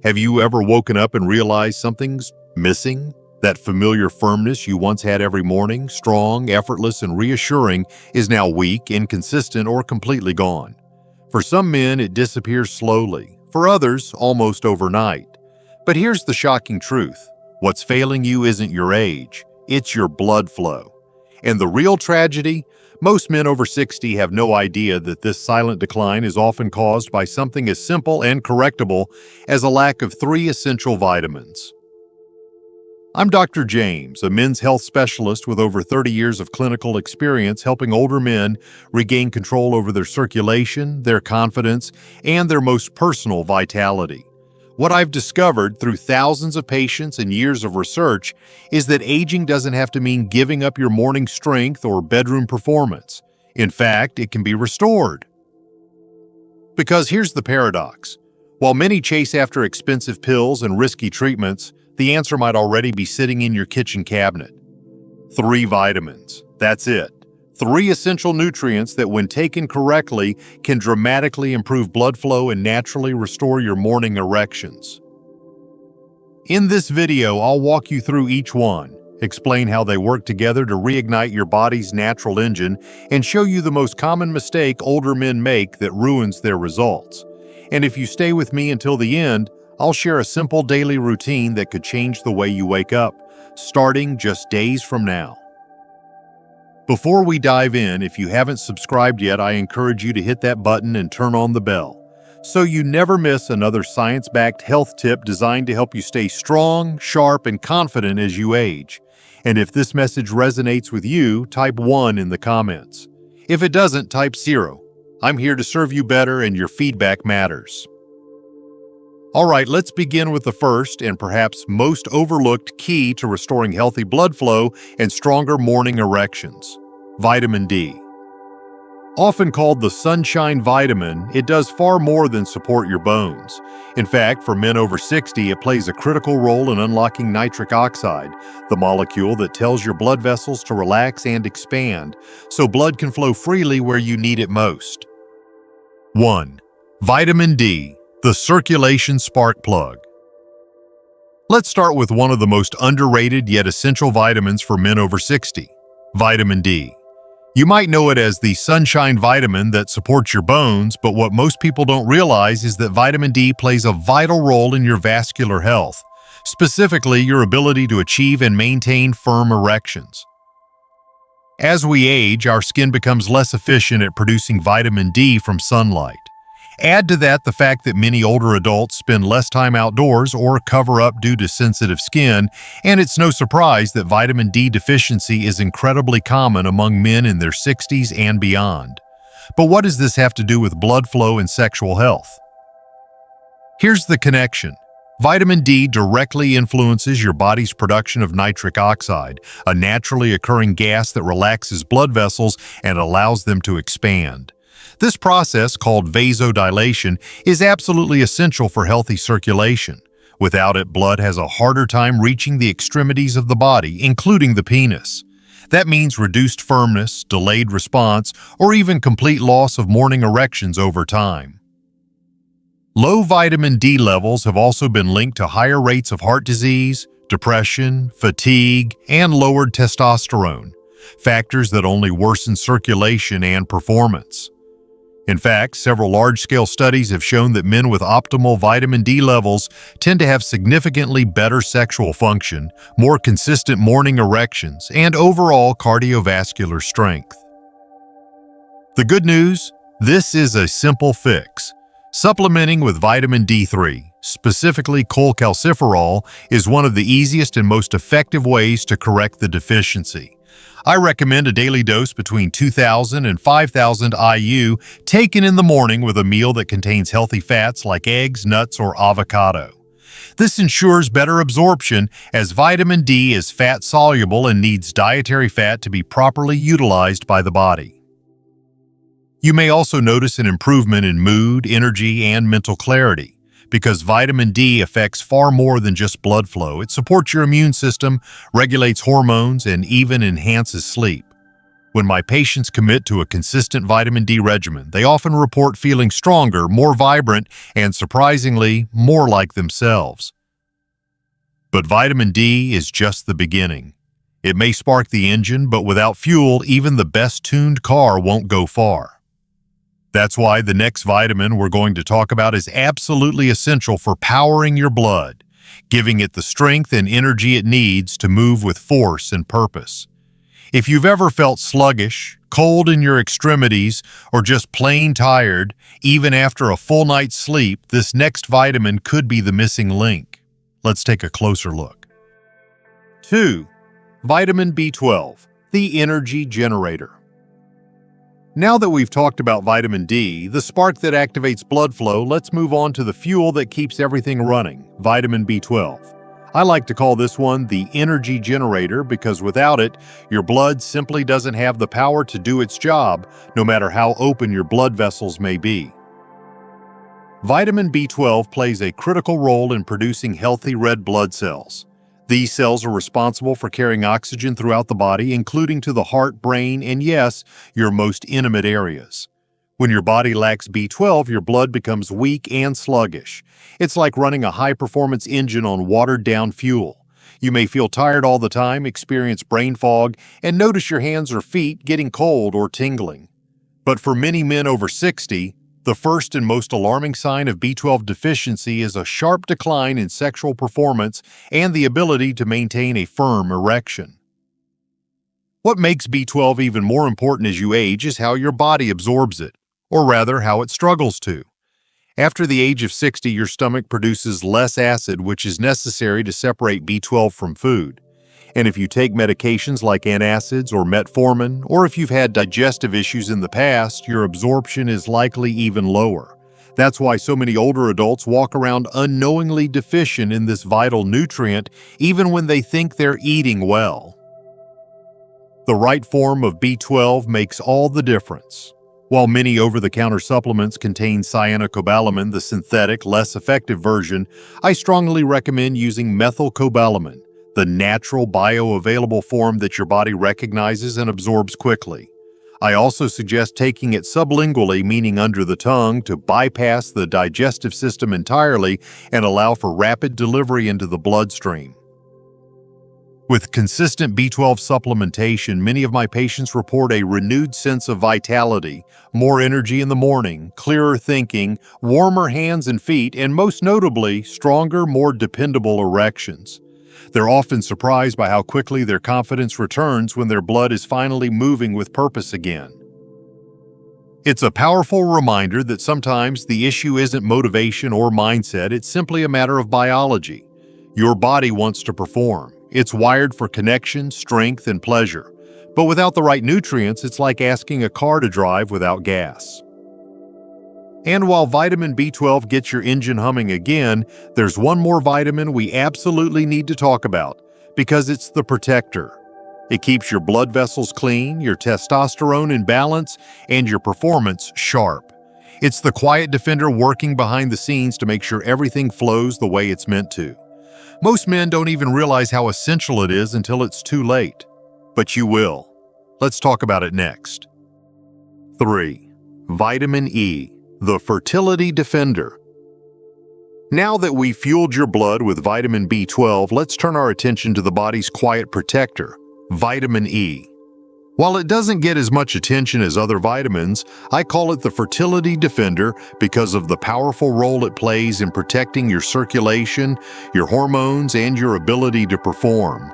Have you ever woken up and realized something's missing? That familiar firmness you once had every morning, strong, effortless, and reassuring, is now weak, inconsistent, or completely gone. For some men, it disappears slowly. For others, almost overnight. But here's the shocking truth. What's failing you isn't your age, it's your blood flow. And the real tragedy? Most men over 60 have no idea that this silent decline is often caused by something as simple and correctable as a lack of 3 essential vitamins. I'm Dr. James, a men's health specialist with over 30 years of clinical experience helping older men regain control over their circulation, their confidence, and their most personal vitality. What I've discovered through thousands of patients and years of research is that aging doesn't have to mean giving up your morning strength or bedroom performance. In fact, it can be restored. Because here's the paradox. While many chase after expensive pills and risky treatments, the answer might already be sitting in your kitchen cabinet. 3 vitamins. That's it. 3 essential nutrients that, when taken correctly, can dramatically improve blood flow and naturally restore your morning erections. In this video, I'll walk you through each one, explain how they work together to reignite your body's natural engine, and show you the most common mistake older men make that ruins their results. And if you stay with me until the end, I'll share a simple daily routine that could change the way you wake up, starting just days from now. Before we dive in, if you haven't subscribed yet, I encourage you to hit that button and turn on the bell, so you never miss another science-backed health tip designed to help you stay strong, sharp, and confident as you age. And if this message resonates with you, type 1 in the comments. If it doesn't, type 0. I'm here to serve you better, and your feedback matters. All right, let's begin with the first and perhaps most overlooked key to restoring healthy blood flow and stronger morning erections: vitamin D. Often called the sunshine vitamin, it does far more than support your bones. In fact, for men over 60, it plays a critical role in unlocking nitric oxide, the molecule that tells your blood vessels to relax and expand, so blood can flow freely where you need it most. 1. Vitamin D, the circulation spark plug. Let's start with one of the most underrated yet essential vitamins for men over 60, vitamin D. You might know it as the sunshine vitamin that supports your bones, but what most people don't realize is that vitamin D plays a vital role in your vascular health, specifically your ability to achieve and maintain firm erections. As we age, our skin becomes less efficient at producing vitamin D from sunlight. Add to that the fact that many older adults spend less time outdoors or cover up due to sensitive skin, and it's no surprise that vitamin D deficiency is incredibly common among men in their 60s and beyond. But what does this have to do with blood flow and sexual health? Here's the connection. Vitamin D directly influences your body's production of nitric oxide, a naturally occurring gas that relaxes blood vessels and allows them to expand. This process, called vasodilation, is absolutely essential for healthy circulation. Without it, blood has a harder time reaching the extremities of the body, including the penis. That means reduced firmness, delayed response, or even complete loss of morning erections over time. Low vitamin D levels have also been linked to higher rates of heart disease, depression, fatigue, and lowered testosterone, factors that only worsen circulation and performance. In fact, several large-scale studies have shown that men with optimal vitamin D levels tend to have significantly better sexual function, more consistent morning erections, and overall cardiovascular strength. The good news? This is a simple fix. Supplementing with vitamin D3, specifically cholecalciferol, is one of the easiest and most effective ways to correct the deficiency. I recommend a daily dose between 2,000 and 5,000 IU taken in the morning with a meal that contains healthy fats like eggs, nuts, or avocado. This ensures better absorption as vitamin D is fat-soluble and needs dietary fat to be properly utilized by the body. You may also notice an improvement in mood, energy, and mental clarity. Because vitamin D affects far more than just blood flow. It supports your immune system, regulates hormones, and even enhances sleep. When my patients commit to a consistent vitamin D regimen, they often report feeling stronger, more vibrant, and surprisingly, more like themselves. But vitamin D is just the beginning. It may spark the engine, but without fuel, even the best-tuned car won't go far. That's why the next vitamin we're going to talk about is absolutely essential for powering your blood, giving it the strength and energy it needs to move with force and purpose. If you've ever felt sluggish, cold in your extremities, or just plain tired, even after a full night's sleep, this next vitamin could be the missing link. Let's take a closer look. 2. Vitamin B12, the energy generator. Now that we've talked about vitamin D, the spark that activates blood flow, let's move on to the fuel that keeps everything running, vitamin B12. I like to call this one the energy generator because without it, your blood simply doesn't have the power to do its job, no matter how open your blood vessels may be. Vitamin B12 plays a critical role in producing healthy red blood cells. These cells are responsible for carrying oxygen throughout the body, including to the heart, brain, and yes, your most intimate areas. When your body lacks B12, your blood becomes weak and sluggish. It's like running a high-performance engine on watered-down fuel. You may feel tired all the time, experience brain fog, and notice your hands or feet getting cold or tingling. But for many men over 60, the first and most alarming sign of B12 deficiency is a sharp decline in sexual performance and the ability to maintain a firm erection. What makes B12 even more important as you age is how your body absorbs it, or rather how it struggles to. After the age of 60, your stomach produces less acid, which is necessary to separate B12 from food. And if you take medications like antacids or metformin, or if you've had digestive issues in the past, your absorption is likely even lower. That's why so many older adults walk around unknowingly deficient in this vital nutrient, even when they think they're eating well. The right form of B12 makes all the difference. While many over-the-counter supplements contain cyanocobalamin, the synthetic, less effective version, I strongly recommend using methylcobalamin, the natural bioavailable form that your body recognizes and absorbs quickly. I also suggest taking it sublingually, meaning under the tongue, to bypass the digestive system entirely and allow for rapid delivery into the bloodstream. With consistent B12 supplementation, many of my patients report a renewed sense of vitality, more energy in the morning, clearer thinking, warmer hands and feet, and most notably, stronger, more dependable erections. They're often surprised by how quickly their confidence returns when their blood is finally moving with purpose again. It's a powerful reminder that sometimes the issue isn't motivation or mindset, it's simply a matter of biology. Your body wants to perform. It's wired for connection, strength, and pleasure. But without the right nutrients, it's like asking a car to drive without gas. And while vitamin B12 gets your engine humming again, there's one more vitamin we absolutely need to talk about, because it's the protector. It keeps your blood vessels clean, your testosterone in balance, and your performance sharp. It's the quiet defender working behind the scenes to make sure everything flows the way it's meant to. Most men don't even realize how essential it is until it's too late. But you will. Let's talk about it next. 3. Vitamin E, the fertility defender. Now that we've fueled your blood with vitamin B12, let's turn our attention to the body's quiet protector, vitamin E. While it doesn't get as much attention as other vitamins, I call it the fertility defender because of the powerful role it plays in protecting your circulation, your hormones, and your ability to perform.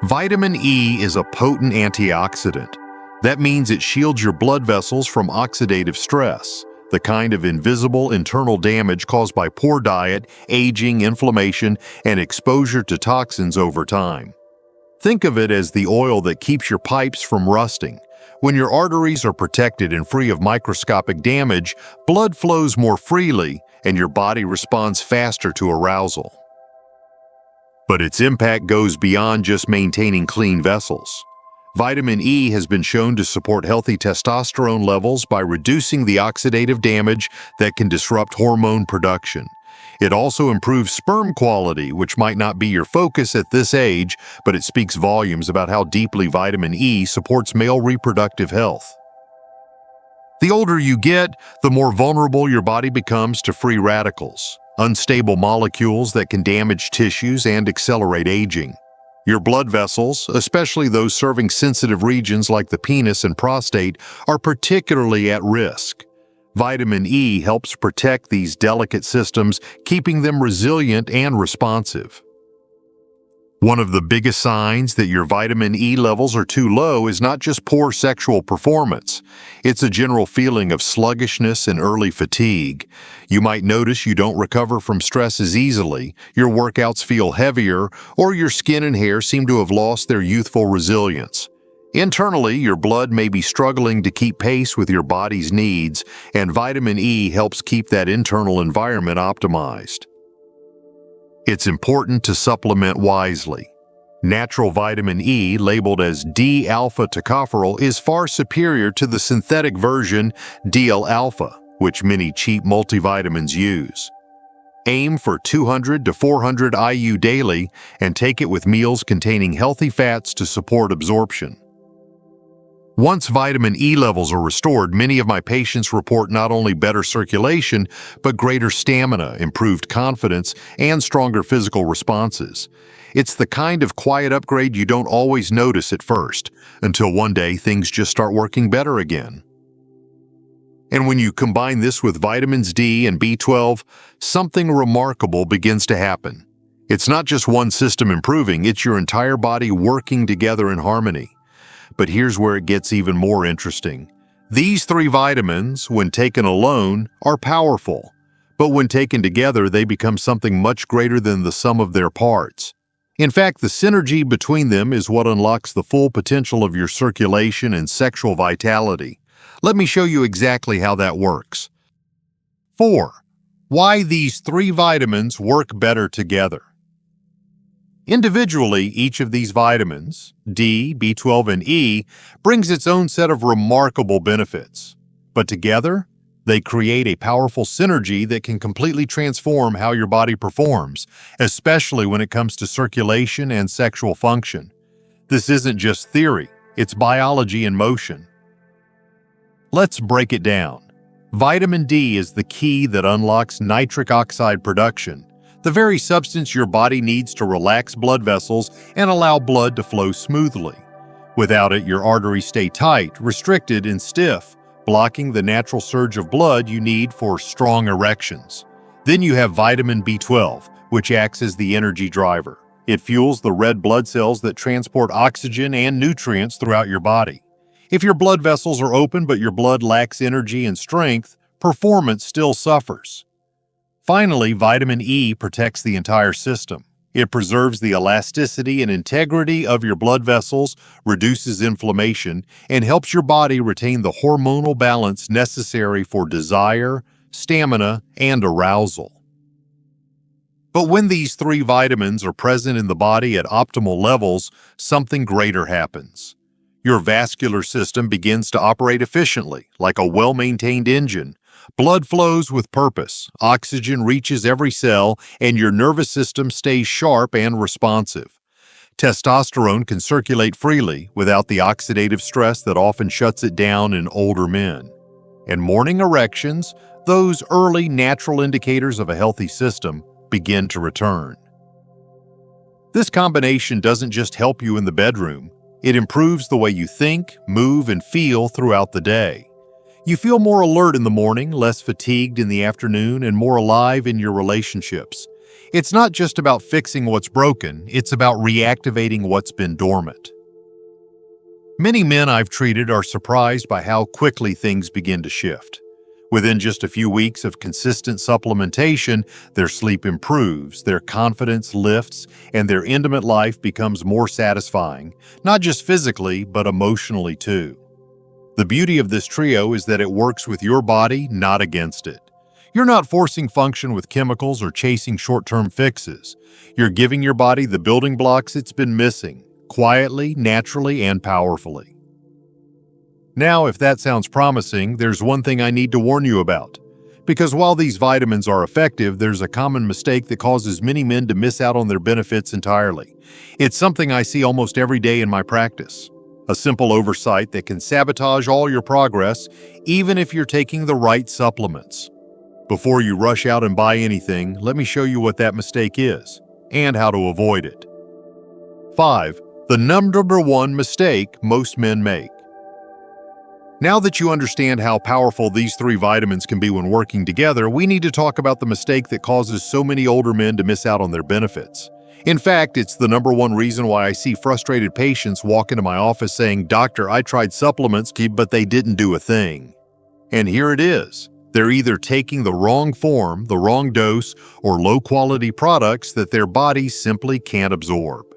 Vitamin E is a potent antioxidant. That means it shields your blood vessels from oxidative stress, the kind of invisible internal damage caused by poor diet, aging, inflammation, and exposure to toxins over time. Think of it as the oil that keeps your pipes from rusting. When your arteries are protected and free of microscopic damage, blood flows more freely and your body responds faster to arousal. But its impact goes beyond just maintaining clean vessels. Vitamin E has been shown to support healthy testosterone levels by reducing the oxidative damage that can disrupt hormone production. It also improves sperm quality, which might not be your focus at this age, but it speaks volumes about how deeply vitamin E supports male reproductive health. The older you get, the more vulnerable your body becomes to free radicals, unstable molecules that can damage tissues and accelerate aging. Your blood vessels, especially those serving sensitive regions like the penis and prostate, are particularly at risk. Vitamin E helps protect these delicate systems, keeping them resilient and responsive. One of the biggest signs that your vitamin E levels are too low is not just poor sexual performance. It's a general feeling of sluggishness and early fatigue. You might notice you don't recover from stress as easily, your workouts feel heavier, or your skin and hair seem to have lost their youthful resilience. Internally, your blood may be struggling to keep pace with your body's needs, and vitamin E helps keep that internal environment optimized. It's important to supplement wisely. Natural vitamin E, labeled as D-alpha tocopherol, is far superior to the synthetic version DL-alpha, which many cheap multivitamins use. Aim for 200 to 400 IU daily and take it with meals containing healthy fats to support absorption. Once vitamin E levels are restored, many of my patients report not only better circulation, but greater stamina, improved confidence, and stronger physical responses. It's the kind of quiet upgrade you don't always notice at first, until one day things just start working better again. And when you combine this with vitamins D and B12, something remarkable begins to happen. It's not just one system improving, it's your entire body working together in harmony. But here's where it gets even more interesting. These three vitamins, when taken alone, are powerful. But when taken together, they become something much greater than the sum of their parts. In fact, the synergy between them is what unlocks the full potential of your circulation and sexual vitality. Let me show you exactly how that works. 4. Why these three vitamins work better together. Individually, each of these vitamins, D, B12, and E, brings its own set of remarkable benefits. But together, they create a powerful synergy that can completely transform how your body performs, especially when it comes to circulation and sexual function. This isn't just theory, it's biology in motion. Let's break it down. Vitamin D is the key that unlocks nitric oxide production, the very substance your body needs to relax blood vessels and allow blood to flow smoothly. Without it, your arteries stay tight, restricted, and stiff, blocking the natural surge of blood you need for strong erections. Then you have vitamin B12, which acts as the energy driver. It fuels the red blood cells that transport oxygen and nutrients throughout your body. If your blood vessels are open but your blood lacks energy and strength, performance still suffers. Finally, vitamin E protects the entire system. It preserves the elasticity and integrity of your blood vessels, reduces inflammation, and helps your body retain the hormonal balance necessary for desire, stamina, and arousal. But when these three vitamins are present in the body at optimal levels, something greater happens. Your vascular system begins to operate efficiently, like a well-maintained engine. Blood flows with purpose, oxygen reaches every cell, and your nervous system stays sharp and responsive. Testosterone can circulate freely without the oxidative stress that often shuts it down in older men. And morning erections, those early natural indicators of a healthy system, begin to return. This combination doesn't just help you in the bedroom, it improves the way you think, move, and feel throughout the day. You feel more alert in the morning, less fatigued in the afternoon, and more alive in your relationships. It's not just about fixing what's broken, it's about reactivating what's been dormant. Many men I've treated are surprised by how quickly things begin to shift. Within just a few weeks of consistent supplementation, their sleep improves, their confidence lifts, and their intimate life becomes more satisfying, not just physically, but emotionally too. The beauty of this trio is that it works with your body, not against it. You're not forcing function with chemicals or chasing short-term fixes. You're giving your body the building blocks it's been missing, quietly, naturally, and powerfully. Now, if that sounds promising, there's one thing I need to warn you about. Because while these vitamins are effective, there's a common mistake that causes many men to miss out on their benefits entirely. It's something I see almost every day in my practice. A simple oversight that can sabotage all your progress, even if you're taking the right supplements. Before you rush out and buy anything, let me show you what that mistake is and how to avoid it. 5. The number one mistake most men make. Now that you understand how powerful these 3 vitamins can be when working together, we need to talk about the mistake that causes so many older men to miss out on their benefits. In fact, it's the number one reason why I see frustrated patients walk into my office saying, "Doctor, I tried supplements, but they didn't do a thing." And here it is. They're either taking the wrong form, the wrong dose, or low-quality products that their bodies simply can't absorb.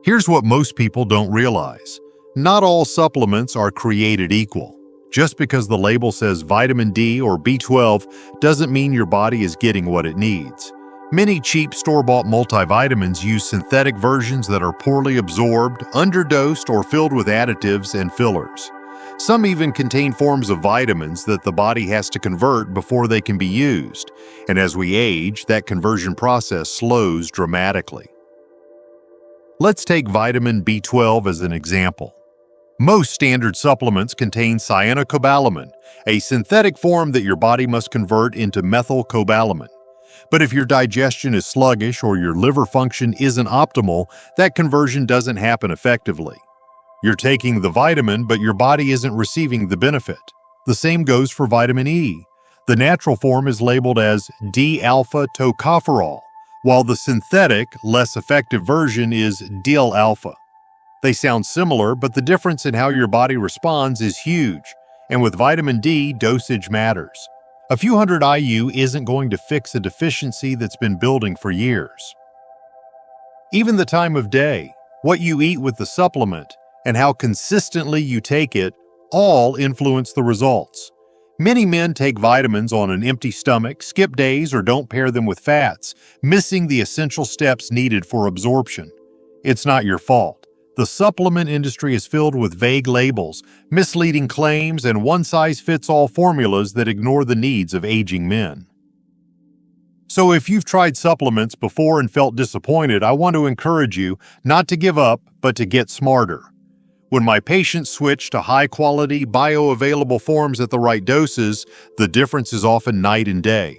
Here's what most people don't realize. Not all supplements are created equal. Just because the label says vitamin D or B12 doesn't mean your body is getting what it needs. Many cheap store-bought multivitamins use synthetic versions that are poorly absorbed, underdosed, or filled with additives and fillers. Some even contain forms of vitamins that the body has to convert before they can be used, and as we age, that conversion process slows dramatically. Let's take vitamin B12 as an example. Most standard supplements contain cyanocobalamin, a synthetic form that your body must convert into methylcobalamin. But if your digestion is sluggish or your liver function isn't optimal, that conversion doesn't happen effectively. You're taking the vitamin, but your body isn't receiving the benefit. The same goes for vitamin E. The natural form is labeled as D-alpha tocopherol, while the synthetic, less effective version is DIL-alpha. They sound similar, but the difference in how your body responds is huge, and with vitamin D, dosage matters. A few hundred IU isn't going to fix a deficiency that's been building for years. Even the time of day, what you eat with the supplement, and how consistently you take it all influence the results. Many men take vitamins on an empty stomach, skip days, or don't pair them with fats, missing the essential steps needed for absorption. It's not your fault. The supplement industry is filled with vague labels, misleading claims, and one-size-fits-all formulas that ignore the needs of aging men. So if you've tried supplements before and felt disappointed, I want to encourage you not to give up, but to get smarter. When my patients switch to high-quality, bioavailable forms at the right doses, the difference is often night and day.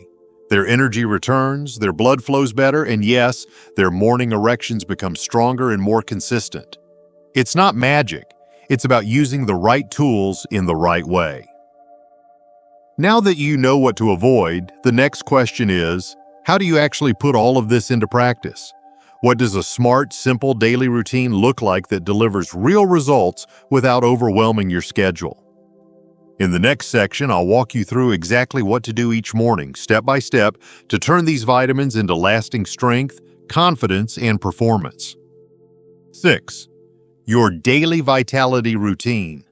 Their energy returns, their blood flows better, and yes, their morning erections become stronger and more consistent. It's not magic. It's about using the right tools in the right way. Now that you know what to avoid, the next question is, how do you actually put all of this into practice? What does a smart, simple daily routine look like that delivers real results without overwhelming your schedule? In the next section, I'll walk you through exactly what to do each morning, step by step, to turn these vitamins into lasting strength, confidence, and performance. 6. Your daily vitality routine.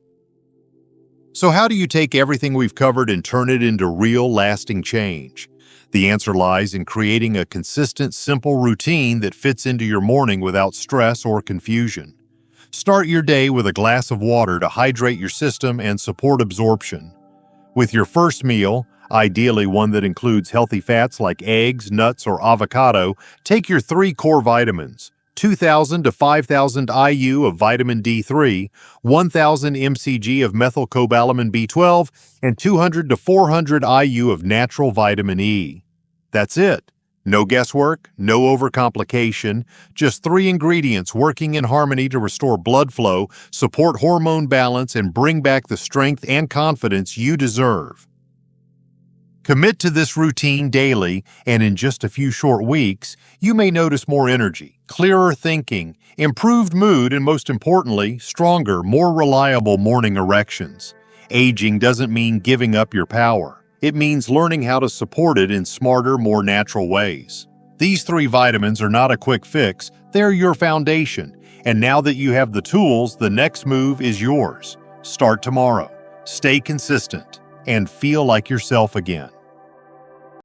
So how do you take everything we've covered and turn it into real, lasting change? The answer lies in creating a consistent, simple routine that fits into your morning without stress or confusion. Start your day with a glass of water to hydrate your system and support absorption. With your first meal, ideally one that includes healthy fats like eggs, nuts, or avocado, take your 3 core vitamins, 2,000 to 5,000 IU of vitamin D3, 1,000 mcg of methylcobalamin B12, and 200 to 400 IU of natural vitamin E. That's it. No guesswork, no overcomplication, just 3 ingredients working in harmony to restore blood flow, support hormone balance, and bring back the strength and confidence you deserve. Commit to this routine daily, and in just a few short weeks, you may notice more energy, clearer thinking, improved mood, and most importantly, stronger, more reliable morning erections. Aging doesn't mean giving up your power. It means learning how to support it in smarter, more natural ways. These 3 vitamins are not a quick fix, they're your foundation. And now that you have the tools, the next move is yours. Start tomorrow, stay consistent, and feel like yourself again.